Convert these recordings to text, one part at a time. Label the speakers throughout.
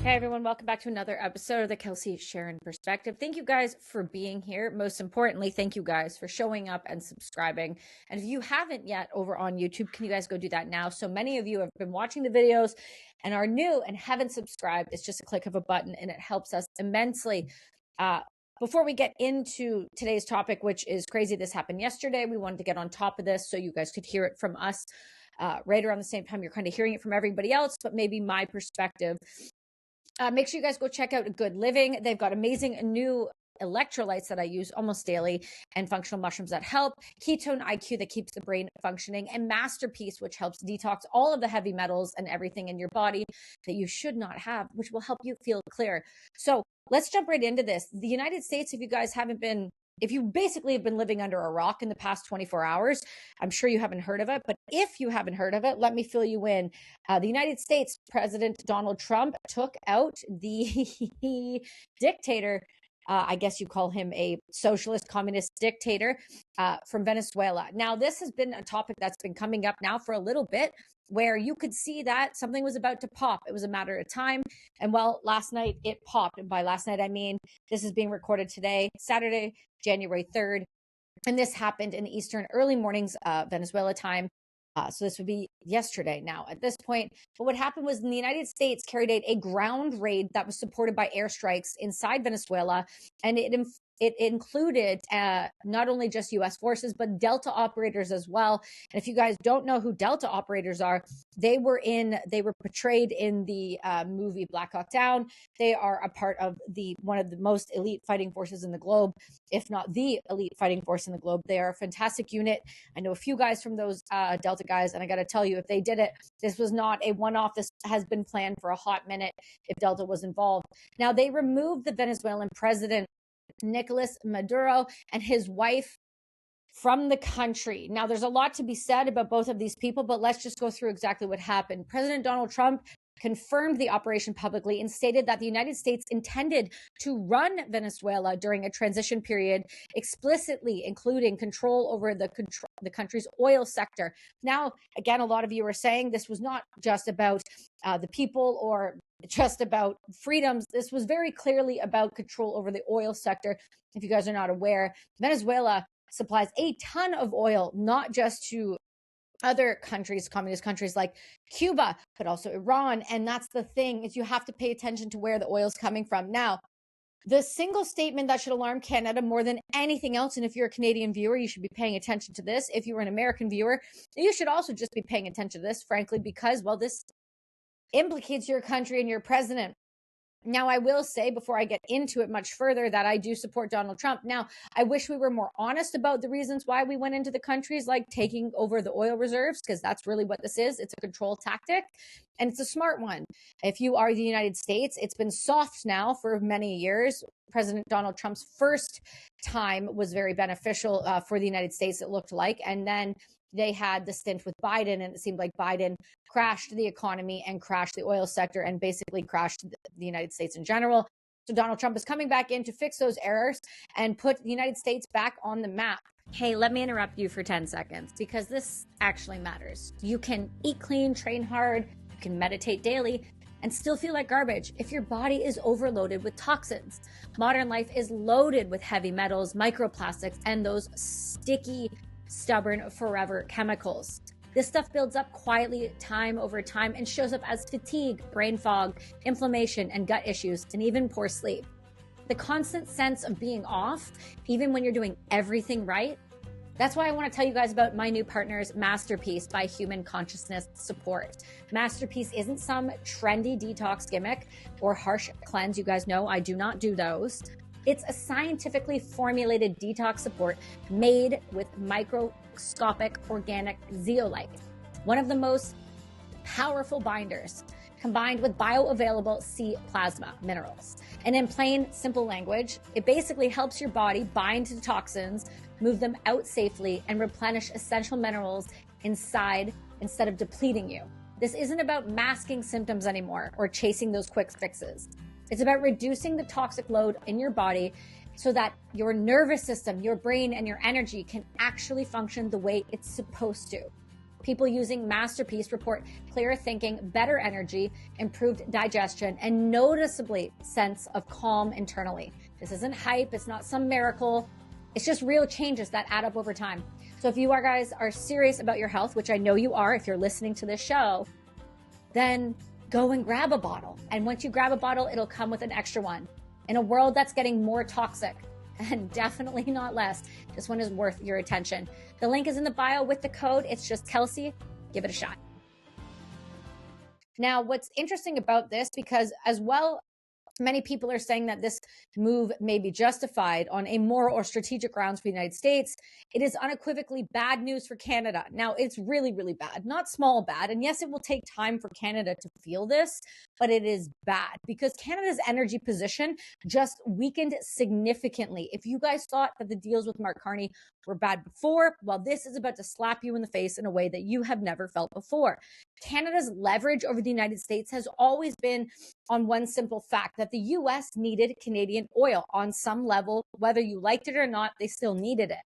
Speaker 1: Hey everyone, welcome back to another episode of the Kelsi Sheren Perspective. Thank you guys for being here. Most importantly, thank you guys for showing up and subscribing. And if you haven't yet over on YouTube, can you guys go do that now? So many of you have been watching the videos and are new and haven't subscribed. It's just a click of a button and it helps us immensely. Before we get into today's topic, which is crazy, this happened yesterday, we wanted to get on top of this so you guys could hear it from us right around the same time you're kind of hearing it from everybody else, but maybe my perspective. Make sure you guys go check out Good Living. They've got amazing new electrolytes that I use almost daily, and functional mushrooms that help, ketone IQ that keeps the brain functioning, and Masterpiece, which helps detox all of the heavy metals and everything in your body that you should not have, which will help you feel clear. So let's jump right into this. The United States, if you basically have been living under a rock in the past 24 hours, I'm sure you haven't heard of it. But if you haven't heard of it, let me fill you in. The United States President Donald Trump took out the dictator, I guess you call him a socialist communist dictator, from Venezuela. Now, this has been a topic that's been coming up now for a little bit, where you could see that something was about to pop. It was a matter of time. And well, last night it popped. And by last night, I mean, this is being recorded today, Saturday, January 3rd. And this happened in the Eastern early mornings, Venezuela time. So this would be yesterday now at this point. But what happened was the United States carried out a ground raid that was supported by airstrikes inside Venezuela. And it included not only just U.S. forces, but Delta operators as well. And if you guys don't know who Delta operators are, they were portrayed in the movie Black Hawk Down. They are a part of one of the most elite fighting forces in the globe, if not the elite fighting force in the globe. They are a fantastic unit. I know a few guys from those Delta guys, and I got to tell you, if they did it, this was not a one-off. This has been planned for a hot minute if Delta was involved. Now, they removed the Venezuelan president, Nicolás Maduro, and his wife from the country. Now, there's a lot to be said about both of these people, but let's just go through exactly what happened. President Donald Trump confirmed the operation publicly and stated that the United States intended to run Venezuela during a transition period, explicitly including control over the country's oil sector. Now, again, a lot of you are saying this was not just about the people or just about freedoms. This was very clearly about control over the oil sector. If you guys are not aware, Venezuela supplies a ton of oil, not just to other countries, communist countries like Cuba, but also Iran. And that's the thing, is you have to pay attention to where the oil is coming from. Now, the single statement that should alarm Canada more than anything else, and if you're a Canadian viewer, you should be paying attention to this. If you're an American viewer, you should also just be paying attention to this, frankly, because, well, this implicates your country and your president. Now, I will say before I get into it much further that I do support Donald Trump. Now, I wish we were more honest about the reasons why we went into the countries, like taking over the oil reserves, because that's really what this is. It's a control tactic, and it's a smart one. If you are the United States, it's been soft now for many years. President Donald Trump's first time was very beneficial for the United States, it looked like. And then they had the stint with Biden, and it seemed like Biden crashed the economy and crashed the oil sector and basically crashed the United States in general. So Donald Trump is coming back in to fix those errors and put the United States back on the map. Hey, let me interrupt you for 10 seconds because this actually matters. You can eat clean, train hard, you can meditate daily, and still feel like garbage if your body is overloaded with toxins. Modern life is loaded with heavy metals, microplastics, and those sticky, stubborn, forever chemicals. This stuff builds up quietly time over time and shows up as fatigue, brain fog, inflammation, and gut issues, and even poor sleep. The constant sense of being off, even when you're doing everything right. That's why I want to tell you guys about my new partners, Masterpiece by Human Consciousness Support. Masterpiece isn't some trendy detox gimmick or harsh cleanse. You guys know I do not do those. It's a scientifically formulated detox support made with microscopic organic zeolite, one of the most powerful binders, combined with bioavailable sea plasma minerals. And in plain, simple language, it basically helps your body bind to toxins, move them out safely, and replenish essential minerals inside instead of depleting you. This isn't about masking symptoms anymore or chasing those quick fixes. It's about reducing the toxic load in your body so that your nervous system, your brain, and your energy can actually function the way it's supposed to. People using Masterpiece report clearer thinking, better energy, improved digestion, and noticeably sense of calm internally. This isn't hype. It's not some miracle. It's just real changes that add up over time. So if you guys are serious about your health, which I know you are if you're listening to this show, then go and grab a bottle. And once you grab a bottle, it'll come with an extra one. In a world that's getting more toxic, and definitely not less, this one is worth your attention. The link is in the bio with the code. It's just Kelsi. Give it a shot. Now, what's interesting about this, because as well, many people are saying that this move may be justified on a moral or strategic grounds for the United States. It is unequivocally bad news for Canada. Now, it's really, really bad, not small bad. And yes, it will take time for Canada to feel this, but it is bad because Canada's energy position just weakened significantly. If you guys thought that the deals with Mark Carney were bad before, well, this is about to slap you in the face in a way that you have never felt before. Canada's leverage over the United States has always been on one simple fact that the US needed Canadian oil on some level. Whether you liked it or not, they still needed it.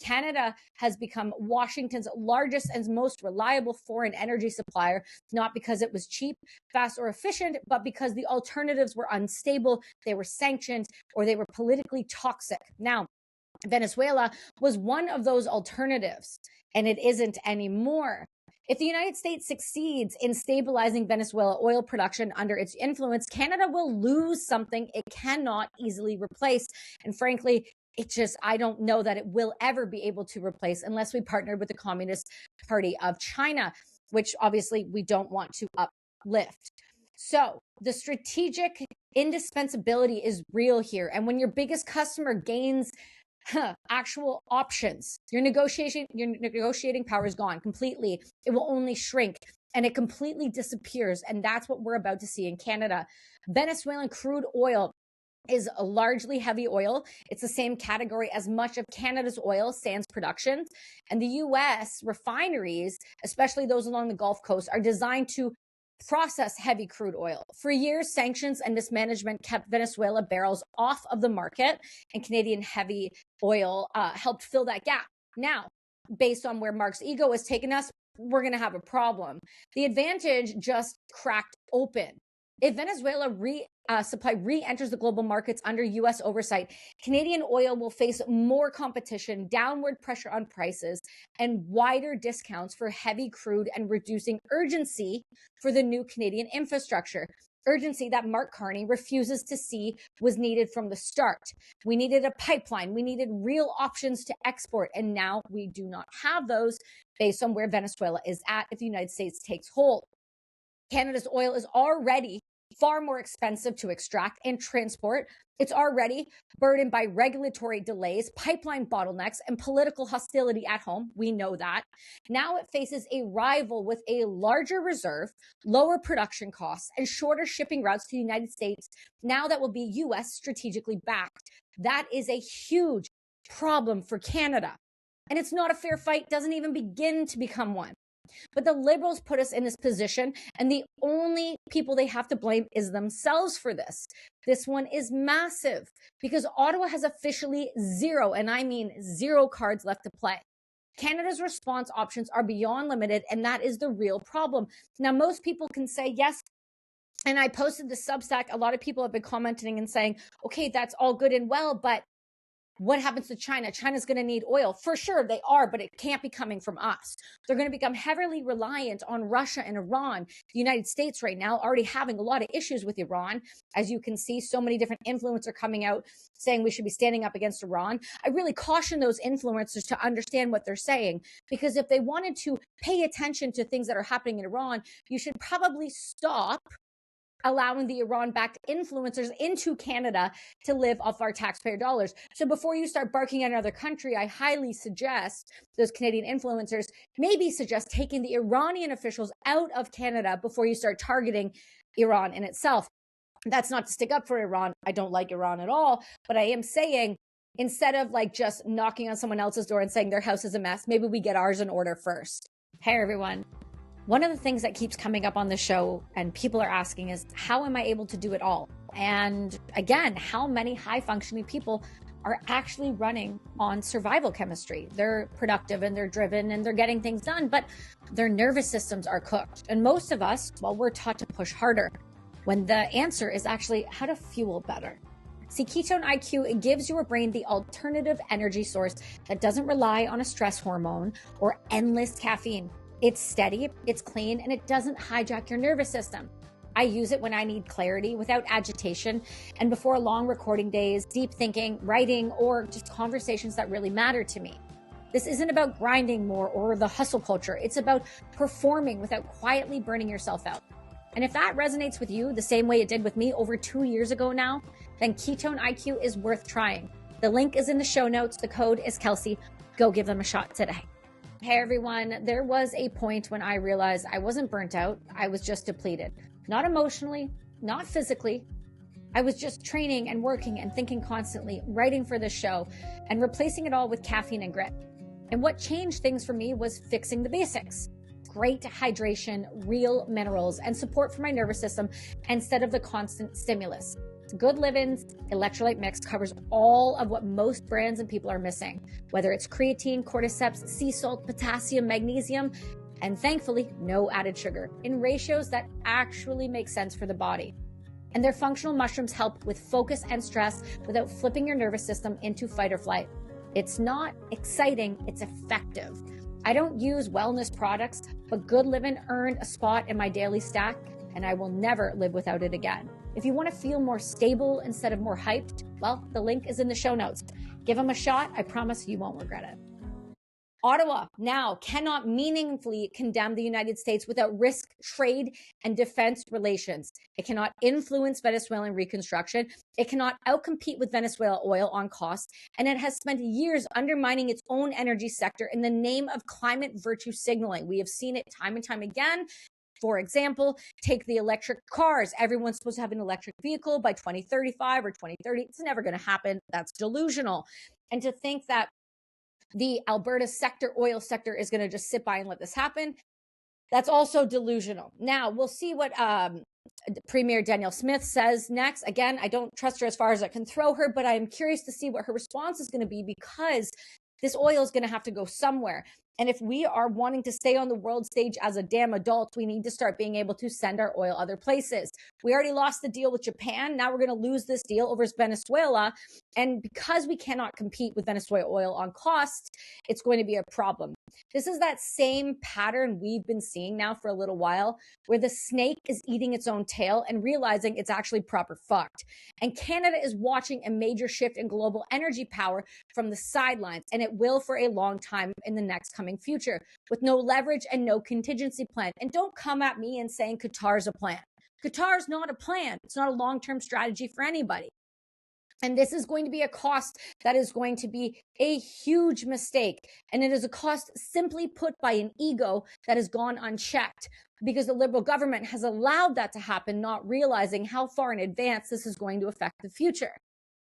Speaker 1: Canada has become Washington's largest and most reliable foreign energy supplier, not because it was cheap, fast, or efficient, but because the alternatives were unstable, they were sanctioned, or they were politically toxic. Now, Venezuela was one of those alternatives, and it isn't anymore. If the United States succeeds in stabilizing Venezuela oil production under its influence, Canada will lose something it cannot easily replace. And frankly, I don't know that it will ever be able to replace unless we partner with the Communist Party of China, which obviously we don't want to uplift. So the strategic indispensability is real here. And when your biggest customer gains actual options, your negotiating power is gone completely. It will only shrink and it completely disappears. And that's what we're about to see in Canada. Venezuelan crude oil is a largely heavy oil. It's the same category as much of Canada's oil sands production. And the US refineries, especially those along the Gulf Coast, are designed to process heavy crude oil. For years, sanctions and mismanagement kept Venezuela barrels off of the market, and Canadian heavy oil helped fill that gap. Now, based on where Mark's ego has taken us, we're going to have a problem. The advantage just cracked open. If Venezuela supply re-enters the global markets under U.S. oversight, Canadian oil will face more competition, downward pressure on prices, and wider discounts for heavy crude, and reducing urgency for the new Canadian infrastructure. Urgency that Mark Carney refuses to see was needed from the start. We needed a pipeline. We needed real options to export, and now we do not have those based on where Venezuela is at if the United States takes hold. Canada's oil is already far more expensive to extract and transport. It's already burdened by regulatory delays, pipeline bottlenecks, and political hostility at home. We know that. Now it faces a rival with a larger reserve, lower production costs, and shorter shipping routes to the United States, now that will be U.S. strategically backed. That is a huge problem for Canada. And it's not a fair fight, doesn't even begin to become one. But the Liberals put us in this position, and the only people they have to blame is themselves for this. This one is massive because Ottawa has officially zero, and I mean zero, cards left to play. Canada's response options are beyond limited, and that is the real problem. Now, most people can say, yes, and I posted the Substack. A lot of people have been commenting and saying, okay, that's all good and well, but what happens to China? China's going to need oil. For sure, they are, but it can't be coming from us. They're going to become heavily reliant on Russia and Iran. The United States right now already having a lot of issues with Iran. As you can see, so many different influencers are coming out saying we should be standing up against Iran. I really caution those influencers to understand what they're saying, because if they wanted to pay attention to things that are happening in Iran, you should probably stop allowing the Iran-backed influencers into Canada to live off our taxpayer dollars. So before you start barking at another country, I highly suggest those Canadian influencers maybe suggest taking the Iranian officials out of Canada before you start targeting Iran in itself. That's not to stick up for Iran. I don't like Iran at all, but I am saying, instead of like just knocking on someone else's door and saying their house is a mess, maybe we get ours in order first. Hey, everyone. One of the things that keeps coming up on the show and people are asking is, how am I able to do it all? And again, how many high functioning people are actually running on survival chemistry. They're productive and they're driven and they're getting things done, but their nervous systems are cooked. And most of us, well, we're taught to push harder when the answer is actually how to fuel better. See, Ketone IQ, it gives your brain the alternative energy source that doesn't rely on a stress hormone or endless caffeine. It's steady, it's clean, and it doesn't hijack your nervous system. I use it when I need clarity without agitation and before long recording days, deep thinking, writing, or just conversations that really matter to me. This isn't about grinding more or the hustle culture. It's about performing without quietly burning yourself out. And if that resonates with you the same way it did with me over 2 years ago now, then Ketone IQ is worth trying. The link is in the show notes. The code is Kelsi. Go give them a shot today. Hey everyone, there was a point when I realized I wasn't burnt out. I was just depleted. Not emotionally, not physically. I was just training and working and thinking constantly, writing for this show, and replacing it all with caffeine and grit. And what changed things for me was fixing the basics. Great hydration, real minerals, and support for my nervous system instead of the constant stimulus. Good Livin's electrolyte mix covers all of what most brands and people are missing, whether it's creatine, cordyceps, sea salt, potassium, magnesium, and thankfully, no added sugar, in ratios that actually make sense for the body. And their functional mushrooms help with focus and stress without flipping your nervous system into fight or flight. It's not exciting, it's effective. I don't use wellness products, but Good Livin' earned a spot in my daily stack, and I will never live without it again. If you want to feel more stable instead of more hyped, well, the link is in the show notes. Give them a shot. I promise you won't regret it. Ottawa now cannot meaningfully condemn the United States without risk trade and defense relations. It cannot influence Venezuelan reconstruction. It cannot outcompete with Venezuela oil on cost. And it has spent years undermining its own energy sector in the name of climate virtue signaling. We have seen it time and time again. For example, take the electric cars. Everyone's supposed to have an electric vehicle by 2035 or 2030. It's never going to happen. That's delusional. And to think that the Alberta sector, oil sector, is going to just sit by and let this happen, that's also delusional. Now, we'll see what Premier Danielle Smith says next. Again, I don't trust her as far as I can throw her, but I am curious to see what her response is going to be, because this oil is going to have to go somewhere. And if we are wanting to stay on the world stage as a damn adult, we need to start being able to send our oil other places. We already lost the deal with Japan. Now we're going to lose this deal over Venezuela. And because we cannot compete with Venezuela oil on cost, it's going to be a problem. This is that same pattern we've been seeing now for a little while, where the snake is eating its own tail and realizing it's actually proper fucked. And Canada is watching a major shift in global energy power from the sidelines, and it will for a long time in the next coming future, with no leverage and no contingency plan. And don't come at me and saying Qatar's a plan. Qatar's not a plan. It's not a long-term strategy for anybody. And this is going to be a cost that is going to be a huge mistake. And it is a cost simply put by an ego that has gone unchecked, because the Liberal government has allowed that to happen, not realizing how far in advance this is going to affect the future.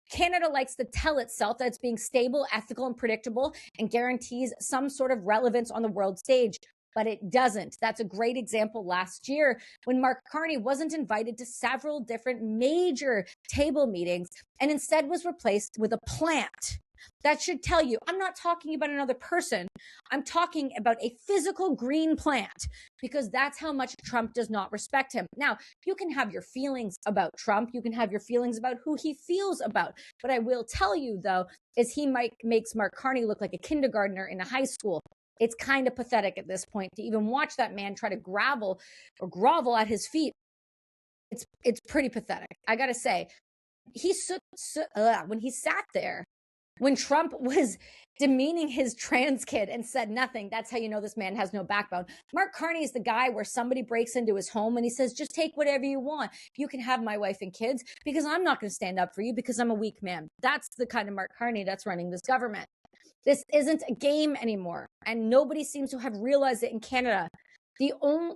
Speaker 1: Canada likes to tell itself that it's being stable, ethical, and predictable and guarantees some sort of relevance on the world stage, but it doesn't. That's a great example last year when Mark Carney wasn't invited to several different major table meetings and instead was replaced with a plant. That should tell you, I'm not talking about another person. I'm talking about a physical green plant, because that's how much Trump does not respect him. Now, you can have your feelings about Trump. You can have your feelings about who he feels about. But I will tell you, though, is he makes Mark Carney look like a kindergartner in a high school. It's kind of pathetic at this point to even watch that man try to grovel at his feet. It's pretty pathetic. I got to say, when he sat there, when Trump was demeaning his trans kid and said nothing, that's how you know this man has no backbone. Mark Carney is the guy where somebody breaks into his home and he says, just take whatever you want. You can have my wife and kids, because I'm not going to stand up for you because I'm a weak man. That's the kind of Mark Carney that's running this government. This isn't a game anymore, and nobody seems to have realized it in Canada.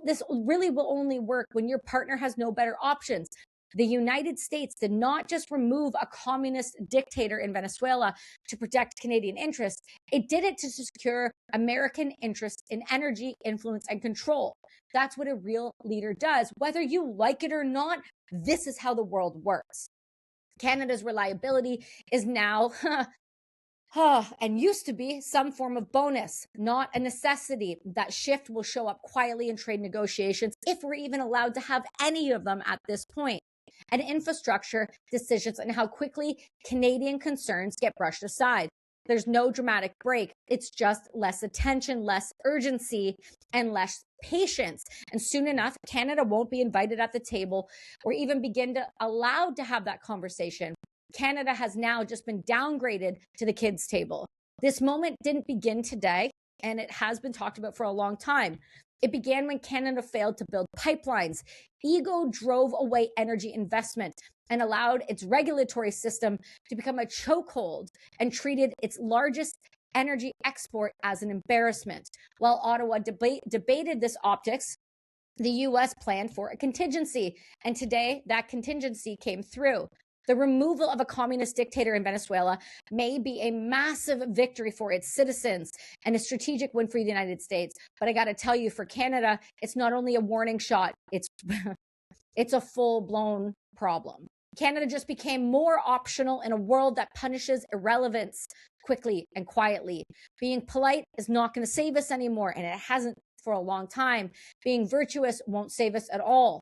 Speaker 1: This really will only work when your partner has no better options. The United States did not just remove a communist dictator in Venezuela to protect Canadian interests. It did it to secure American interests in energy, influence, and control. That's what a real leader does. Whether you like it or not, this is how the world works. Canada's reliability is now and used to be some form of bonus, not a necessity. That shift will show up quietly in trade negotiations if we're even allowed to have any of them at this point. And infrastructure decisions and how quickly Canadian concerns get brushed aside. There's no dramatic break. It's just less attention, less urgency, and less patience. And soon enough, Canada won't be invited at the table or even begin to allowed to have that conversation. Canada has now just been downgraded to the kids' table. This moment didn't begin today, and it has been talked about for a long time. It began when Canada failed to build pipelines. Ego drove away energy investment and allowed its regulatory system to become a chokehold and treated its largest energy export as an embarrassment. While Ottawa debated this optics, the U.S. planned for a contingency, and today that contingency came through. The removal of a communist dictator in Venezuela may be a massive victory for its citizens and a strategic win for the United States. But I got to tell you, for Canada, it's not only a warning shot, it's a full-blown problem. Canada just became more optional in a world that punishes irrelevance quickly and quietly. Being polite is not going to save us anymore, and it hasn't for a long time. Being virtuous won't save us at all.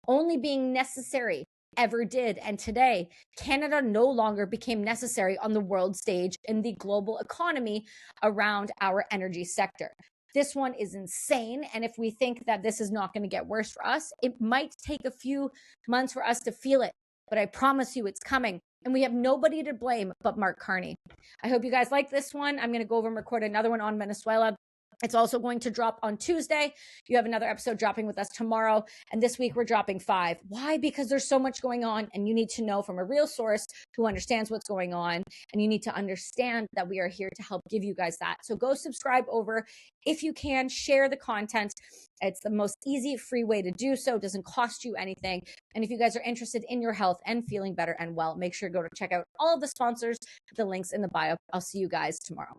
Speaker 1: Only being necessary ever did. And today, Canada no longer became necessary on the world stage in the global economy around our energy sector. This one is insane. And if we think that this is not going to get worse for us, it might take a few months for us to feel it. But I promise you it's coming. And we have nobody to blame but Mark Carney. I hope you guys like this one. I'm going to go over and record another one on Venezuela. It's also going to drop on Tuesday. You have another episode dropping with us tomorrow. And this week we're dropping 5. Why? Because there's so much going on and you need to know from a real source who understands what's going on. And you need to understand that we are here to help give you guys that. So go subscribe over. If you can, share the content. It's the most easy, free way to do so. It doesn't cost you anything. And if you guys are interested in your health and feeling better and well, make sure to go to check out all of the sponsors, the links in the bio. I'll see you guys tomorrow.